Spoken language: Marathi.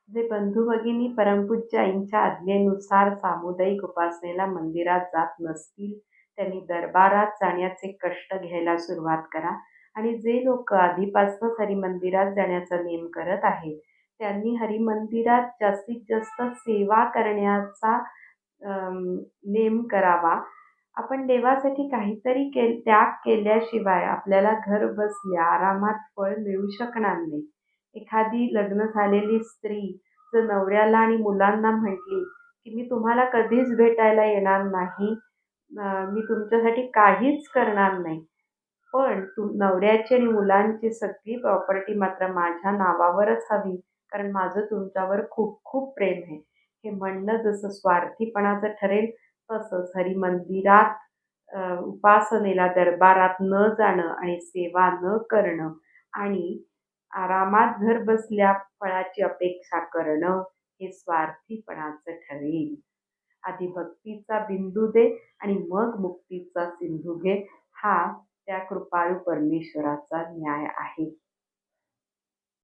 जे बंधू भगिनी परमपूज्य आईंच्या आज्ञेनुसार सामुदायिक उपासनेला मंदिरात जात नसतील, त्यांनी दरबारात जाण्याचे कष्ट घ्यायला सुरुवात करा. आणि जे लोक आधीपासूनच हरिमंदिरात जाण्याचा नेम करत आहेत, त्यांनी हरिमंदिरात जास्तीत जास्त सेवा करण्याचा नेम करावा. आपण देवासाठी काहीतरी त्याग केल्याशिवाय आपल्याला घर बसल्या आरामात फळ मिळू शकणार नाही. एखादी लग्न झालेली स्त्री जर नवऱ्याला आणि मुलांना म्हटली, की "मी तुम्हाला कधीच भेटायला येणार नाही. मी तुमच्यासाठी काहीच करणार नाही. पण नवऱ्याची आणि मुलांची सगळी प्रॉपर्टी मात्र माझ्या नावावरच हवी, कारण माझं तुमच्यावर खूप खूप प्रेम आहे." हे म्हणणं जसं स्वार्थीपणाचं ठरेल, तसंच हरिमंदिरात उपासनेला दरबारात न जाणं आणि सेवा न करणं आणि आरामात घर बसल्या फळाची अपेक्षा करणं हे स्वार्थीपणाचं ठरेल. आधी भक्तीचा बिंदू दे आणि मग मुक्तीचा सिंधू घे, हा त्या कृपाळू परमेश्वराचा न्याय आहे.